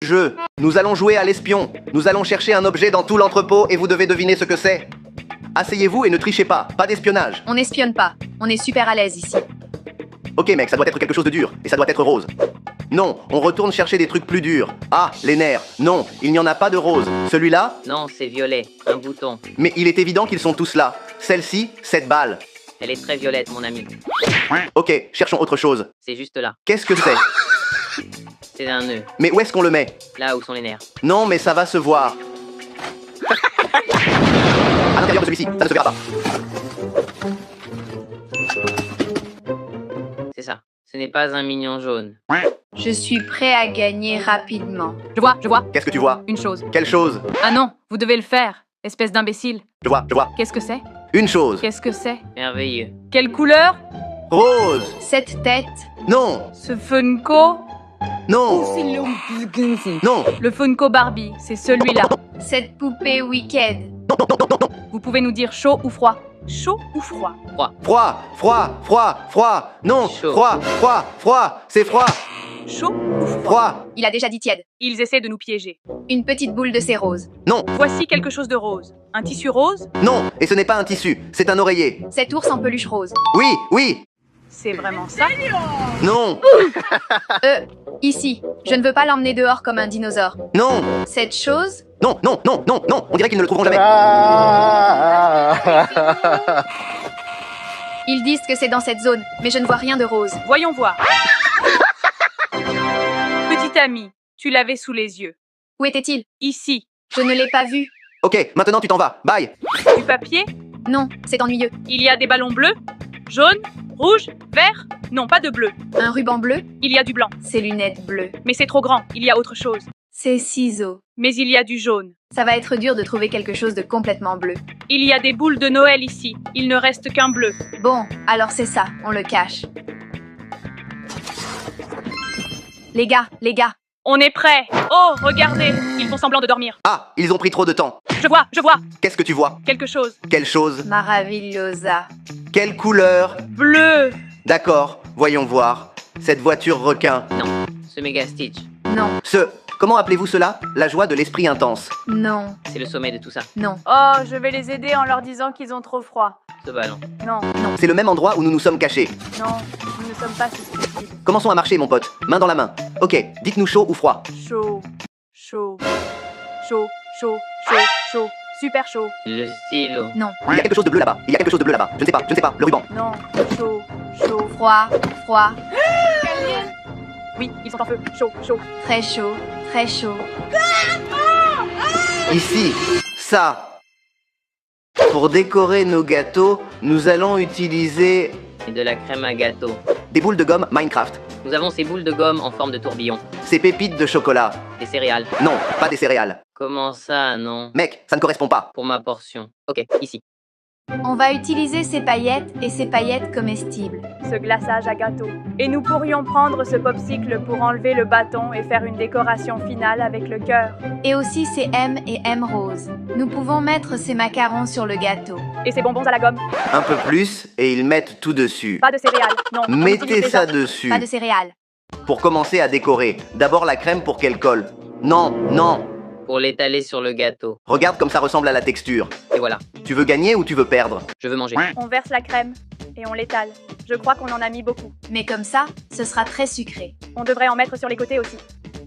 Jeu. Nous allons jouer à l'espion. Nous allons chercher un objet dans tout l'entrepôt et vous devez deviner ce que c'est. Asseyez-vous et ne trichez pas. Pas d'espionnage. On n'espionne pas. On est super à l'aise ici. Ok mec, ça doit être quelque chose de dur. Et ça doit être rose. Non, on retourne chercher des trucs plus durs. Ah, les nerfs. Non, il n'y en a pas de rose. Celui-là? Non, c'est violet. Un bouton. Mais il est évident qu'ils sont tous là. Celle-ci, cette balle. Elle est très violette, mon ami. Ok, cherchons autre chose. C'est juste là. Qu'est-ce que c'est? C'est un nœud. Mais où est-ce qu'on le met? Là où sont les nerfs. Non, mais ça va se voir. À l'intérieur de celui-ci, ça ne se verra pas. C'est ça. Ce n'est pas un mignon jaune. Je suis prêt à gagner rapidement. Je vois, Qu'est-ce que tu vois? une chose. Quelle chose? Ah non, vous devez le faire, espèce d'imbécile. Je vois. Qu'est-ce que c'est? Une chose. Qu'est-ce que c'est? Merveilleux. Quelle couleur? Rose. Cette tête, Non. Ce Funko? Non. Non. Le Funko Barbie, c'est celui-là. cette poupée Wicked. Vous pouvez nous dire chaud ou froid? Chaud ou froid? Froid. Non. Chaud. Froid. C'est froid. Chaud ou froid? Froid. Il a déjà dit tiède. Ils essaient de nous piéger. Une petite boule de ces roses. Non. Voici quelque chose de rose. Un tissu rose? Non. Et ce n'est pas un tissu. C'est un oreiller. Cet ours en peluche rose. Oui. C'est vraiment ça? Non. Ici. Je ne veux pas l'emmener dehors comme un dinosaure. Non. Cette chose, Non. On dirait qu'ils ne le trouveront jamais. ils disent que c'est dans cette zone, mais je ne vois rien de rose. Voyons voir. Petit ami, tu l'avais sous les yeux. Où était-il? Ici. Je ne l'ai pas vu. Ok, maintenant tu t'en vas. Bye. Du papier? Non, c'est ennuyeux. Il y a des ballons bleus, jaunes, rouges, verts. Non, pas de bleu. Un ruban bleu, Il y a du blanc. ses lunettes bleues. Mais c'est trop grand. Il y a autre chose. Ses ciseaux. Mais il y a du jaune. Ça va être dur de trouver quelque chose de complètement bleu. Il y a des boules de Noël ici. Il ne reste qu'un bleu. Bon, alors c'est ça, on le cache. Les gars, On est prêt. Oh, regardez. Ils font semblant de dormir. Ah, ils ont pris trop de temps. Je vois. Qu'est-ce que tu vois? Quelque chose. Quelle chose? Maravillosa. Quelle couleur? Bleu. D'accord, voyons voir. Cette voiture requin. Non. Ce méga Stitch. Non, Comment appelez-vous cela? La joie de l'esprit intense. non, C'est le sommet de tout ça. non, Oh, je vais les aider en leur disant qu'ils ont trop froid. Ce ballon. Non, C'est le même endroit où nous nous sommes cachés. non, nous ne sommes pas si stupides. Commençons à marcher, mon pote. Main dans la main. Ok, dites-nous chaud ou froid. Chaud. Super chaud. Le stylo. non, Il y a quelque chose de bleu là-bas. Je ne sais pas. Le ruban. Non, chaud. froid, Oui, ils sont en feu. Chaud. très chaud, très chaud. Ici, ça. Pour décorer nos gâteaux, nous allons utiliser Et de la crème à gâteau. des boules de gomme Minecraft. Nous avons ces boules de gomme en forme de tourbillon. Ces pépites de chocolat. Des céréales. Non, pas des céréales. Comment ça, non? Mec, ça ne correspond pas. Pour ma portion. Ok, ici. On va utiliser ces paillettes et ces paillettes comestibles. Ce glaçage à gâteau. Et nous pourrions prendre ce popsicle pour enlever le bâton et faire une décoration finale avec le cœur. Et aussi ces M et M roses. Nous pouvons mettre ces macarons sur le gâteau. Et ces bonbons à la gomme. Un peu plus et ils mettent tout dessus. Pas de céréales. Non. on Mettez utilise ça déjà. dessus. Pas de céréales. Pour commencer à décorer. D'abord la crème pour qu'elle colle. Non. Pour l'étaler sur le gâteau. Regarde comme ça ressemble à la texture. Et voilà. Tu veux gagner ou tu veux perdre? Je veux manger. On verse la crème et on l'étale. Je crois qu'on en a mis beaucoup. Mais comme ça, ce sera très sucré. On devrait en mettre sur les côtés aussi.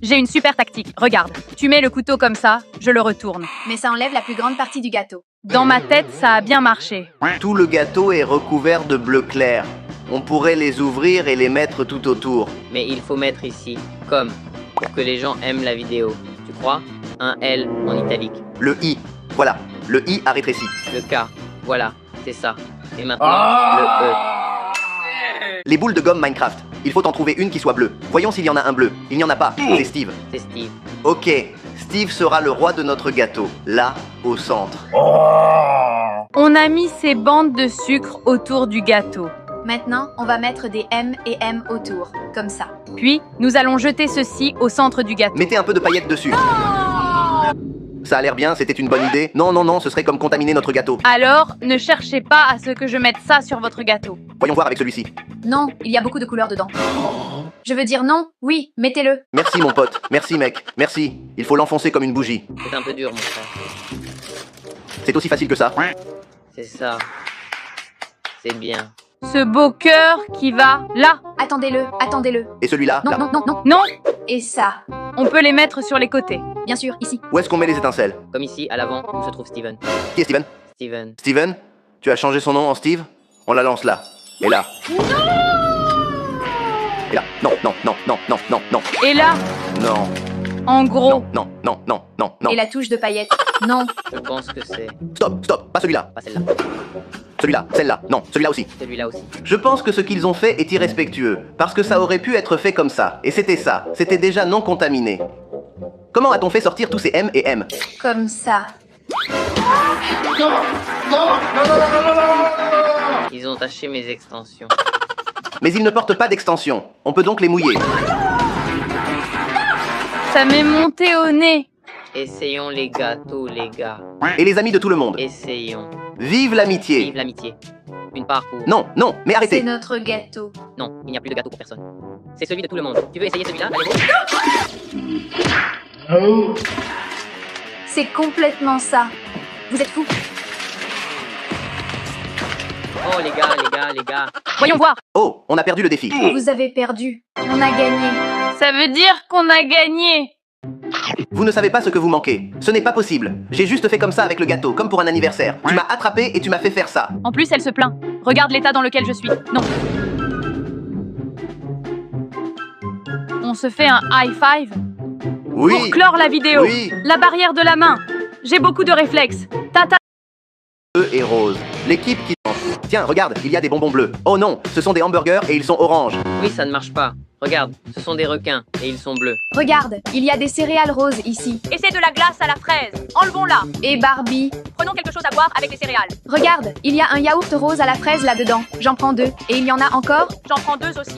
J'ai une super tactique, regarde. Tu mets le couteau comme ça, je le retourne. Mais ça enlève la plus grande partie du gâteau. Dans ma tête, ça a bien marché. Tout le gâteau est recouvert de bleu clair. On pourrait les ouvrir et les mettre tout autour. Mais il faut mettre ici, comme, pour que les gens aiment la vidéo. Tu crois? Un L en italique. Le I. Voilà. Le I a rétréci. Le K. Voilà, c'est ça. Et maintenant, le E. Les boules de gomme Minecraft. Il faut en trouver une qui soit bleue. Voyons s'il y en a un bleu. Il n'y en a pas. C'est Steve. C'est Steve. Ok. Steve sera le roi de notre gâteau. Là, au centre. On a mis ces bandes de sucre autour du gâteau. Maintenant, on va mettre des M et M autour, comme ça. Puis, nous allons jeter ceci au centre du gâteau. Mettez un peu de paillettes dessus. Ça a l'air bien, c'était une bonne idée. Non, ce serait comme contaminer notre gâteau. Alors, ne cherchez pas à ce que je mette ça sur votre gâteau. Voyons voir avec celui-ci. Non, il y a beaucoup de couleurs dedans. Je veux dire non, oui, mettez-le. Merci mon pote, merci mec, merci. Il faut l'enfoncer comme une bougie. C'est un peu dur, mon frère. C'est aussi facile que ça. C'est ça. C'est bien. Ce beau cœur qui va là. Attendez-le, attendez-le. Et celui-là, Non, là. non, non, non. Non, Et ça, on peut les mettre sur les côtés. bien sûr, ici. Où est-ce qu'on met les étincelles? Comme ici, à l'avant, où se trouve Steven. Qui est Steven? Steven. Steven? Tu as changé son nom en Steve? On la lance là. Et là. Et là. Non, non, non, non, non, non, non, Et là, non, en gros, non, non, non, non, non, non. Et la touche de paillettes. Non. Je pense que c'est... Stop, stop, pas celui-là. Pas celle-là. Celui-là, celle-là, non, celui-là aussi. Celui-là aussi. Je pense que ce qu'ils ont fait est irrespectueux, parce que ça aurait pu être fait comme ça. Et c'était ça, c'était déjà non contaminé. Comment a-t-on fait sortir tous ces M et M? Comme ça. Ils ont taché mes extensions. Mais ils ne portent pas d'extension. On peut donc les mouiller. ça m'est monté au nez. Essayons les gâteaux, les gars. Et les amis de tout le monde. Essayons. Vive l'amitié. Vive l'amitié. Une part pour... Non, non, mais C'est arrêtez. notre gâteau. Non, il n'y a plus de gâteau pour personne. C'est celui de tout le monde. Tu veux essayer celui-là? Allez, C'est complètement ça. Vous êtes fous. oh les gars, les gars, les gars. Voyons voir. Oh, on a perdu le défi. Vous avez perdu. On a gagné. Ça veut dire qu'on a gagné. Vous ne savez pas ce que vous manquez. Ce n'est pas possible. J'ai juste fait comme ça avec le gâteau, comme pour un anniversaire. Tu m'as attrapé et tu m'as fait faire ça. En plus, elle se plaint. Regarde l'état dans lequel je suis. Non. On se fait un high five Oui. pour clore la vidéo. Oui. La barrière de la main. J'ai beaucoup de réflexes. Tata. Bleu et rose. L'équipe qui... Tiens, regarde, il y a des bonbons bleus. Oh non, ce sont des hamburgers et ils sont oranges. Oui, ça ne marche pas. Regarde, ce sont des requins et ils sont bleus. Regarde, il y a des céréales roses ici. Et c'est de la glace à la fraise. Enlevons-la. Et Barbie. Prenons quelque chose à boire avec les céréales. Regarde, il y a un yaourt rose à la fraise là-dedans. J'en prends 2. Et il y en a encore. J'en prends 2 aussi.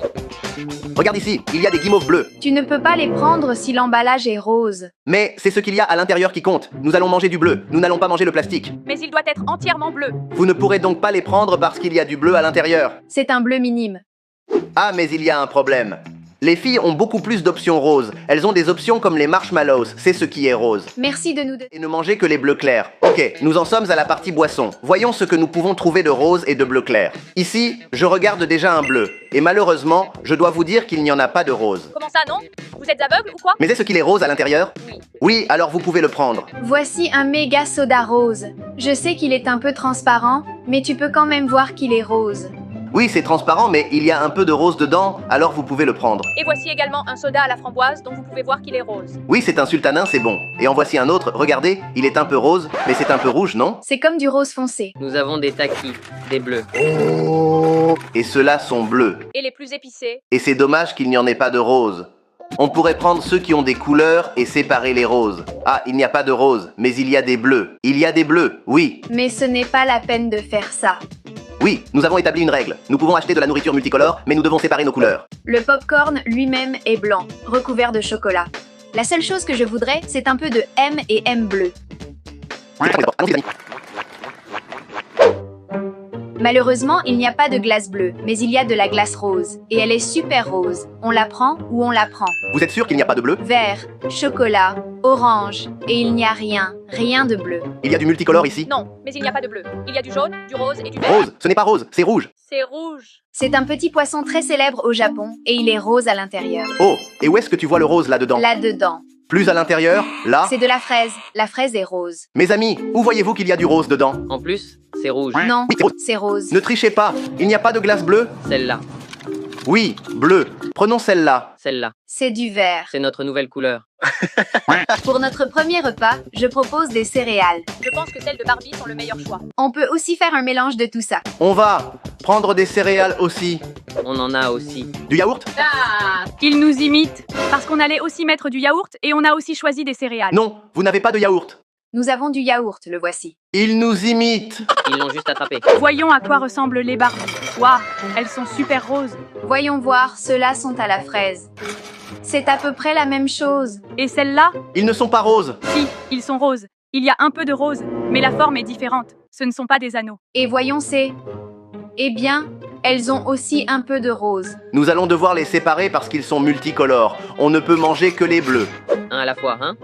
Regarde ici, il y a des guimauves bleus. Tu ne peux pas les prendre si l'emballage est rose. Mais c'est ce qu'il y a à l'intérieur qui compte. Nous allons manger du bleu. Nous n'allons pas manger le plastique. Mais il doit être entièrement bleu. Vous ne pourrez donc pas les prendre parce qu'il y a du bleu à l'intérieur. C'est un bleu minime. Ah, mais il y a un problème. Les filles ont beaucoup plus d'options roses. Elles ont des options comme les marshmallows, c'est ce qui est rose. Merci de nous... Et ne manger que les bleus clairs. Ok, nous en sommes à la partie boisson. Voyons ce que nous pouvons trouver de rose et de bleu clair. Ici, je regarde déjà un bleu. Et malheureusement, je dois vous dire qu'il n'y en a pas de rose. Comment ça, non? Vous êtes aveugle ou quoi? Mais est-ce qu'il est rose à l'intérieur? Oui, alors vous pouvez le prendre. Voici un méga soda rose. Je sais qu'il est un peu transparent, mais tu peux quand même voir qu'il est rose. Oui, c'est transparent, mais il y a un peu de rose dedans, alors vous pouvez le prendre. Et voici également un soda à la framboise dont vous pouvez voir qu'il est rose. Oui, c'est un sultanin, c'est bon. Et en voici un autre, regardez, il est un peu rose, mais c'est un peu rouge, non? C'est comme du rose foncé. Nous avons des takis, des bleus. Et ceux-là sont bleus. Et les plus épicés. Et c'est dommage qu'il n'y en ait pas de rose. On pourrait prendre ceux qui ont des couleurs et séparer les roses. Ah, il n'y a pas de rose, mais il y a des bleus. Il y a des bleus, oui. Mais ce n'est pas la peine de faire ça. Oui, nous avons établi une règle. Nous pouvons acheter de la nourriture multicolore, mais nous devons séparer nos couleurs. Le popcorn lui-même est blanc, recouvert de chocolat. La seule chose que je voudrais, c'est un peu de M et M bleu. Malheureusement, il n'y a pas de glace bleue, mais il y a de la glace rose. Et elle est super rose. On la prend ou on la prend. Vous êtes sûr qu'il n'y a pas de bleu? Vert, chocolat, orange. Et il n'y a rien, rien de bleu. Il y a du multicolore ici? Non, mais il n'y a pas de bleu. Il y a du jaune, du rose et du vert. Rose, ce n'est pas rose, c'est rouge. C'est rouge. C'est un petit poisson très célèbre au Japon, et il est rose à l'intérieur. Oh, et où est-ce que tu vois le rose là-dedans? Là-dedans. Plus à l'intérieur? Là? C'est de la fraise. La fraise est rose. Mes amis, où voyez-vous qu'il y a du rose dedans? En plus, c'est rouge. Non, Oui, c'est rose. c'est rose. Ne trichez pas, il n'y a pas de glace bleue? Celle-là, Oui, bleu. Prenons celle-là. celle-là. C'est du vert. C'est notre nouvelle couleur. Pour notre premier repas, je propose des céréales. Je pense que celles de Barbie sont le meilleur choix. On peut aussi faire un mélange de tout ça. On va prendre des céréales aussi. On en a aussi. Du yaourt? Ils nous imitent. Parce qu'on allait aussi mettre du yaourt et on a aussi choisi des céréales. Non, vous n'avez pas de yaourt. Nous avons du yaourt, le voici. Ils nous imitent. Ils l'ont juste attrapé. Voyons à quoi ressemblent les Barbies. Waouh, elles sont super roses. Voyons voir, ceux-là sont à la fraise. C'est à peu près la même chose. Et celles-là? Ils ne sont pas roses. Si, ils sont roses. Il y a un peu de rose, mais la forme est différente. Ce ne sont pas des anneaux. Et voyons ces... Eh bien, Elles ont aussi un peu de rose. Nous allons devoir les séparer parce qu'ils sont multicolores. On ne peut manger que les bleus. Un à la fois, hein?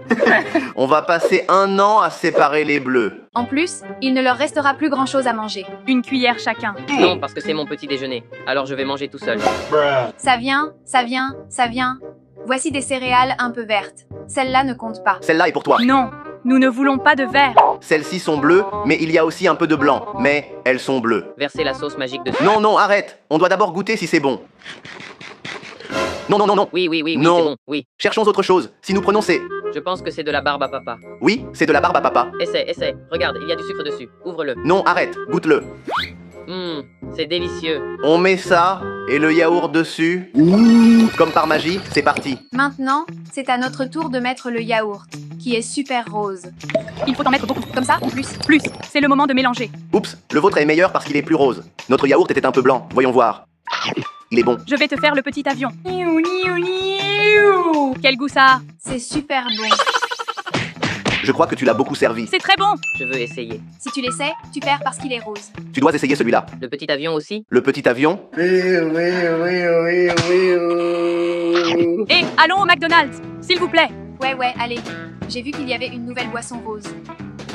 On va passer 1 an à séparer les bleus. En plus, il ne leur restera plus grand-chose à manger. Une cuillère chacun. Non, parce que c'est mon petit déjeuner. Alors je vais manger tout seul. Ça vient, ça vient, ça vient. Voici des céréales un peu vertes. Celle-là ne compte pas. Celle-là est pour toi. Non, nous ne voulons pas de verre. Celles-ci sont bleues, mais il y a aussi un peu de blanc. Mais elles sont bleues. Versez la sauce magique dessus. Non, non, arrête. On doit d'abord goûter si c'est bon. Non, non, non, non. Oui, oui, oui, oui, Non. c'est bon, oui. Cherchons autre chose. Si nous prenons ces... Je pense que c'est de la barbe à papa. Oui, c'est de la barbe à papa. Essaie, essaie. Regarde, il y a du sucre dessus. Ouvre-le. Non, arrête. Goûte-le. C'est délicieux. On met ça et le yaourt dessus. Comme par magie, c'est parti. Maintenant, c'est à notre tour de mettre le yaourt, qui est super rose. Il faut en mettre beaucoup. Comme ça, en plus. Plus, c'est le moment de mélanger. Oups, le vôtre est meilleur parce qu'il est plus rose. Notre yaourt était un peu blanc. Voyons voir. Il est bon. Je vais te faire le petit avion. Quel goût ça a? C'est super bon. Je crois que tu l'as beaucoup servi. C'est très bon. Je veux essayer. Si tu l'essaies, tu perds parce qu'il est rose. Tu dois essayer celui-là. Le petit avion aussi? Le petit avion. Et allons au McDonald's, s'il vous plaît. Ouais, allez. J'ai vu qu'il y avait une nouvelle boisson rose.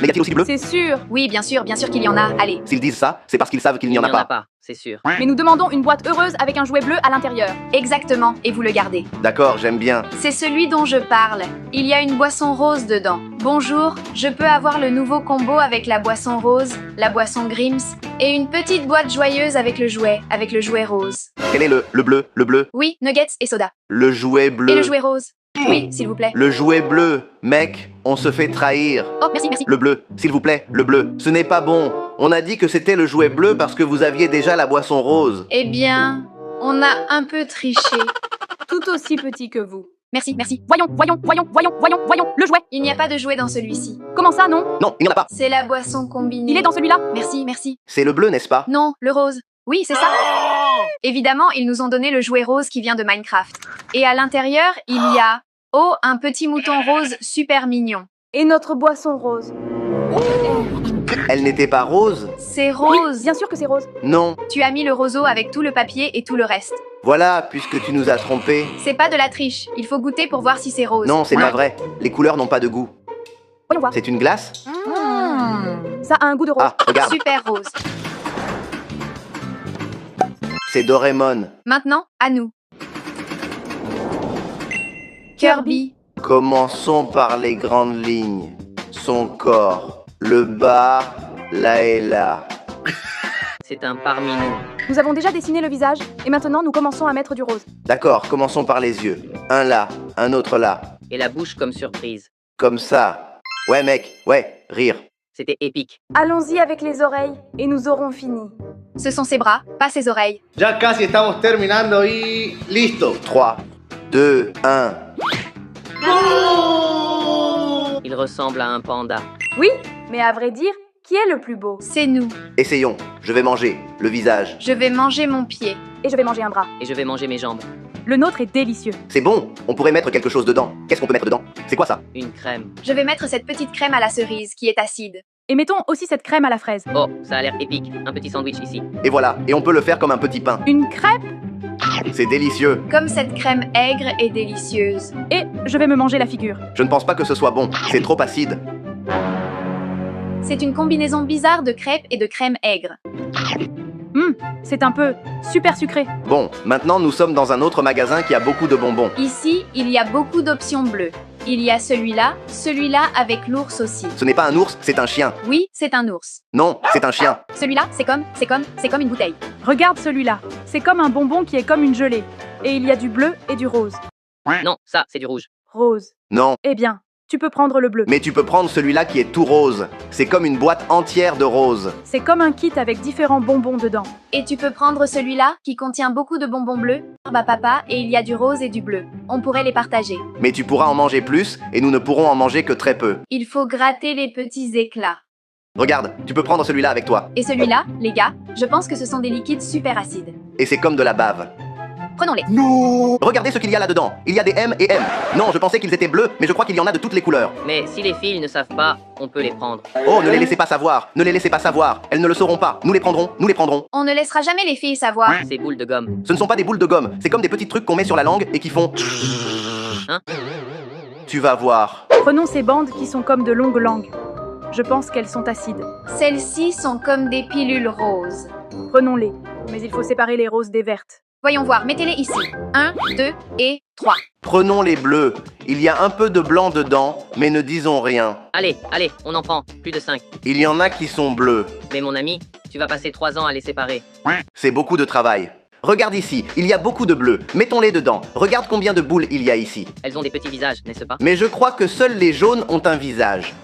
Mais y a-t-il aussi bleu? C'est sûr. Oui, bien sûr qu'il y en a. Allez. S'ils disent ça, c'est parce qu'ils savent qu'il n'y en a pas. C'est sûr. Mais nous demandons une boîte heureuse avec un jouet bleu à l'intérieur. Exactement, et vous le gardez. D'accord, j'aime bien. C'est celui dont je parle. Il y a une boisson rose dedans. Bonjour, je peux avoir le nouveau combo avec la boisson rose, la boisson Grims, et une petite boîte joyeuse avec le jouet rose. Quel est le bleu? Le bleu? Oui, nuggets et soda. Le jouet bleu. Et le jouet rose. Oui, s'il vous plaît. Le jouet bleu. Mec, on se fait trahir. Oh, merci. Le bleu, s'il vous plaît, le bleu. Ce n'est pas bon. On a dit que c'était le jouet bleu parce que vous aviez déjà la boisson rose. Eh bien, on a un peu triché. Tout aussi petit que vous. Merci. Voyons, le jouet. Il n'y a pas de jouet dans celui-ci. Comment ça, non? Non, il n'y en a pas. C'est la boisson combinée. Il est dans celui-là. Merci. C'est le bleu, n'est-ce pas? Non, le rose. Oui, c'est ça. Évidemment, ils nous ont donné le jouet rose qui vient de Minecraft. Et à l'intérieur, il y a... Oh, un petit mouton rose super mignon. Et notre boisson rose. Elle n'était pas rose? C'est rose. Bien sûr que c'est rose. Non. Tu as mis le roseau avec tout le papier et tout le reste. Voilà, puisque tu nous as trompés. C'est pas de la triche. Il faut goûter pour voir si c'est rose. Non, c'est pas vrai. Les couleurs n'ont pas de goût. Voyons voir. C'est une glace? Ça a un goût de rose. Ah, regarde, Super rose. c'est Doraemon. Maintenant, à nous. Kirby. Commençons par les grandes lignes. Son corps, le bas, là et là. C'est un parmi nous. Nous avons déjà dessiné le visage et maintenant nous commençons à mettre du rose. D'accord, commençons par les yeux. Un là, un autre là. Et la bouche comme surprise. Comme ça. Ouais mec, ouais, rire. C'était épique. Allons-y avec les oreilles et nous aurons fini. Ce sont ses bras, pas ses oreilles. Ya casi estamos terminando y listo. 3, 2, 1. Il ressemble à un panda. Oui, mais à vrai dire, qui est le plus beau? C'est nous. Essayons. Je vais manger. Le visage. Je vais manger mon pied. Et je vais manger un bras. Et je vais manger mes jambes. Le nôtre est délicieux. C'est bon. On pourrait mettre quelque chose dedans. Qu'est-ce qu'on peut mettre dedans? C'est quoi ça? Une crème. Je vais mettre cette petite crème à la cerise qui est acide. Et mettons aussi cette crème à la fraise. Oh, ça a l'air épique. Un petit sandwich ici. Et voilà. Et on peut le faire comme un petit pain. Une crêpe. C'est délicieux. Comme cette crème aigre et délicieuse. Et je vais me manger la figure. Je ne pense pas que ce soit bon. C'est trop acide. C'est une combinaison bizarre de crêpes et de crème aigre. C'est un peu super sucré. Bon, maintenant nous sommes dans un autre magasin qui a beaucoup de bonbons. Ici, il y a beaucoup d'options bleues. Il y a celui-là avec l'ours aussi. Ce n'est pas un ours, c'est un chien. Oui, c'est un ours. Non, c'est un chien. Celui-là, c'est comme une bouteille. Regarde celui-là. C'est comme un bonbon qui est comme une gelée. Et il y a du bleu et du rose. Non, ça, c'est du rouge. Rose. Non, Eh bien, tu peux prendre le bleu. mais tu peux prendre celui-là qui est tout rose. C'est comme une boîte entière de roses. C'est comme un kit avec différents bonbons dedans. Et tu peux prendre celui-là qui contient beaucoup de bonbons bleus, papa, et il y a du rose et du bleu. On pourrait les partager. Mais tu pourras en manger plus et nous ne pourrons en manger que très peu. Il faut gratter les petits éclats. Regarde, tu peux prendre celui-là avec toi. Et celui-là, les gars, je pense que ce sont des liquides super acides. Et c'est comme de la bave. Prenons-les. Regardez ce qu'il y a là-dedans. Il y a des M et M. Non, je pensais qu'ils étaient bleus, mais je crois qu'il y en a de toutes les couleurs. Mais si les filles ne savent pas, on peut les prendre. Oh, ne les laissez pas savoir. Ne les laissez pas savoir. Elles ne le sauront pas. Nous les prendrons. Nous les prendrons. On ne laissera jamais les filles savoir. Ces boules de gomme. Ce ne sont pas des boules de gomme. C'est comme des petits trucs qu'on met sur la langue et qui font... Hein? Tu vas voir. Prenons ces bandes qui sont comme de longues langues. Je pense qu'elles sont acides. Celles-ci sont comme des pilules roses. Prenons-les. Mais il faut séparer les roses des vertes. Voyons voir, mettez-les ici. 1, 2 et 3. Prenons les bleus. Il y a un peu de blanc dedans, mais ne disons rien. Allez, allez, on en prend. Plus de 5. Il y en a qui sont bleus. Mais mon ami, tu vas passer 3 ans à les séparer. C'est beaucoup de travail. Regarde ici, il y a beaucoup de bleus. Mettons-les dedans. Regarde combien de boules il y a ici. Elles ont des petits visages, n'est-ce pas? Mais je crois que seuls les jaunes ont un visage.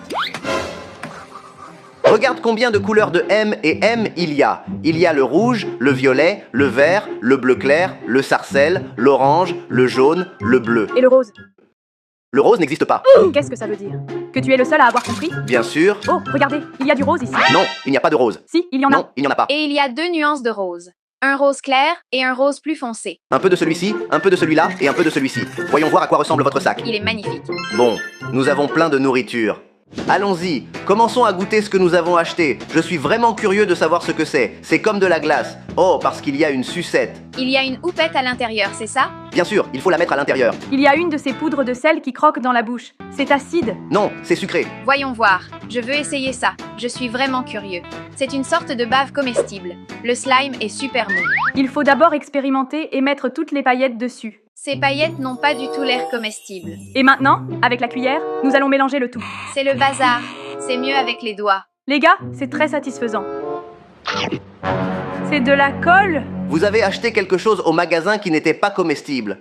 Regarde combien de couleurs de M et M il y a. Il y a le rouge, le violet, le vert, le bleu clair, le sarcelle, l'orange, le jaune, le bleu. Et le rose? Le rose n'existe pas. Qu'est-ce que ça veut dire? Que tu es le seul à avoir compris? Bien sûr. Oh, regardez, il y a du rose ici. Non, il n'y a pas de rose. Si, il y en a. Non, il n'y en a pas. Et il y a 2 nuances de rose. Un rose clair et un rose plus foncé. Un peu de celui-ci, un peu de celui-là et un peu de celui-ci. Voyons voir à quoi ressemble votre sac. Il est magnifique. Bon, nous avons plein de nourriture. Allons-y, commençons à goûter ce que nous avons acheté. Je suis vraiment curieux de savoir ce que c'est. C'est comme de la glace. Oh, parce qu'il y a une sucette. Il y a une houppette à l'intérieur, c'est ça? Bien sûr, il faut la mettre à l'intérieur. Il y a une de ces poudres de sel qui croque dans la bouche. C'est acide. Non, c'est sucré. Voyons voir. Je veux essayer ça. Je suis vraiment curieux. C'est une sorte de bave comestible. Le slime est super mou. Il faut d'abord expérimenter et mettre toutes les paillettes dessus. Ces paillettes n'ont pas du tout l'air comestible. Et maintenant, avec la cuillère, nous allons mélanger le tout. C'est le bazar. C'est mieux avec les doigts. Les gars, c'est très satisfaisant. C'est de la colle? Vous avez acheté quelque chose au magasin qui n'était pas comestible.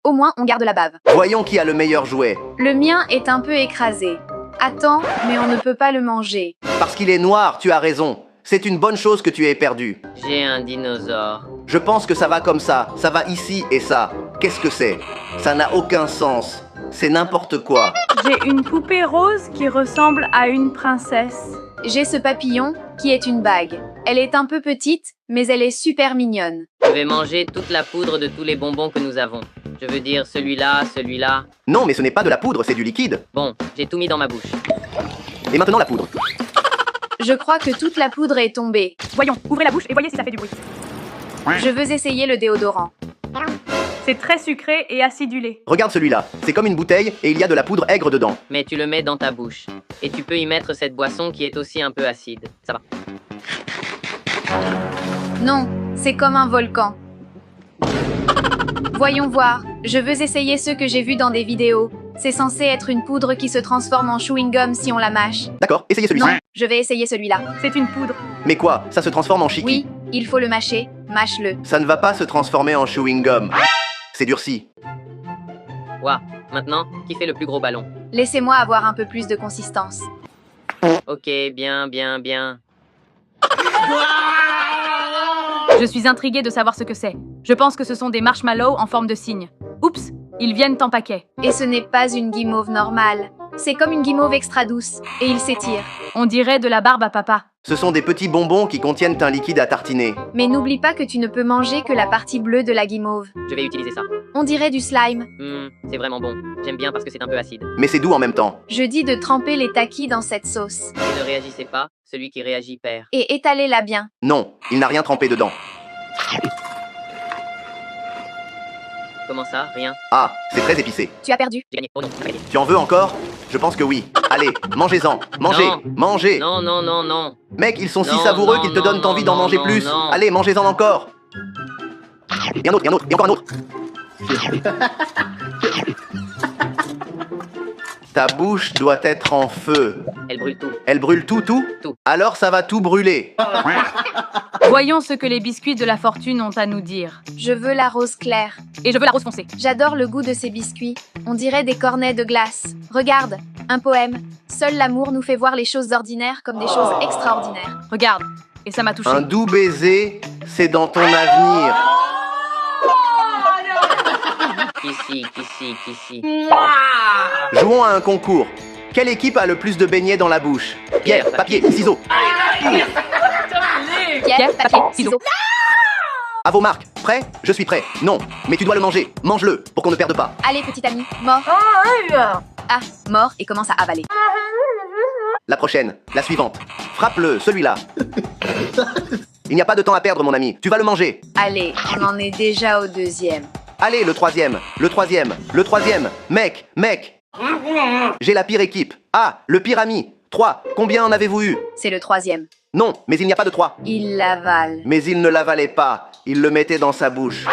Au moins, on garde la bave. Voyons qui a le meilleur jouet. Le mien est un peu écrasé. Attends, mais on ne peut pas le manger. Parce qu'il est noir, tu as raison. C'est une bonne chose que tu aies perdu. J'ai un dinosaure. Je pense que ça va comme ça. Ça va ici et ça. Qu'est-ce que c'est? Ça n'a aucun sens. C'est n'importe quoi. J'ai une poupée rose qui ressemble à une princesse. J'ai ce papillon qui est une bague. Elle est un peu petite, mais elle est super mignonne. Je vais manger toute la poudre de tous les bonbons que nous avons. Je veux dire celui-là, celui-là. Non, mais ce n'est pas de la poudre, c'est du liquide. Bon, j'ai tout mis dans ma bouche. Et maintenant la poudre. Je crois que toute la poudre est tombée. Voyons, ouvrez la bouche et voyez si ça fait du bruit. Je veux essayer le déodorant. C'est très sucré et acidulé. Regarde celui-là. C'est comme une bouteille et il y a de la poudre aigre dedans. Mais tu le mets dans ta bouche. Et tu peux y mettre cette boisson qui est aussi un peu acide. Ça va. Non, c'est comme un volcan. Voyons voir. Je veux essayer ce que j'ai vu dans des vidéos. C'est censé être une poudre qui se transforme en chewing-gum si on la mâche. D'accord, essayez celui-ci. Non, je vais essayer celui-là. C'est une poudre. Mais quoi? Ça se transforme en chiqui? Oui, il faut le mâcher. Mâche-le. Ça ne va pas se transformer en chewing-gum. C'est durci. Ouah. Maintenant, qui fait le plus gros ballon? Laissez-moi avoir un peu plus de consistance. Ok, bien, bien, bien. Je suis intriguée de savoir ce que c'est. Je pense que ce sont des marshmallows en forme de cygne. Oups, ils viennent en paquet. Et ce n'est pas une guimauve normale. C'est comme une guimauve extra douce. Et il s'étire. On dirait de la barbe à papa. Ce sont des petits bonbons qui contiennent un liquide à tartiner. Mais n'oublie pas que tu ne peux manger que la partie bleue de la guimauve. Je vais utiliser ça. On dirait du slime. C'est vraiment bon. J'aime bien parce que c'est un peu acide. Mais c'est doux en même temps. Je dis de tremper les takis dans cette sauce. Et ne réagissez pas, celui qui réagit perd. Et étalez-la bien. Non, il n'a rien trempé dedans. Comment ça? Rien. Ah, c'est très épicé. Tu as perdu. J'ai gagné. Oh non, j'ai gagné. Tu en veux encore? Je pense que oui. Allez, mangez-en. Mangez, Non. mangez. Non, non, non, non. Mec, ils sont si Non, savoureux non, qu'ils te non, donnent non, envie d'en non, manger non, plus. non. Allez, mangez-en encore. Et un autre, et un autre, et encore un autre. Ta bouche doit être en feu. Elle brûle tout. Elle brûle tout? Tout. Alors ça va tout brûler. Voyons ce que les biscuits de la fortune ont à nous dire. Je veux la rose claire. Et je veux la rose foncée. J'adore le goût de ces biscuits. On dirait des cornets de glace. Regarde, un poème. Seul l'amour nous fait voir les choses ordinaires comme des choses extraordinaires. Regarde, et ça m'a touché. Un doux baiser, c'est dans ton avenir. Ici. Jouons à un concours. Quelle équipe a le plus de beignets dans la bouche? Pierre, papier, ciseaux. Pierre, papier, ciseaux. À vos marques. Prêt? Je suis prêt. Non, mais tu dois le manger. Mange-le, pour qu'on ne perde pas. Allez, petit ami, mort. Ah, mort et commence à avaler. La prochaine, la suivante. Frappe-le, celui-là. Il n'y a pas de temps à perdre, mon ami. Tu vas le manger. Allez, on en est déjà au deuxième. Allez, le troisième, le troisième, le troisième. Mec, mec. J'ai la pire équipe. Ah, le pire ami. 3. Combien en avez-vous eu? C'est le troisième. Non, mais il n'y a pas de 3. Il l'avale. Mais il ne l'avalait pas. Il le mettait dans sa bouche.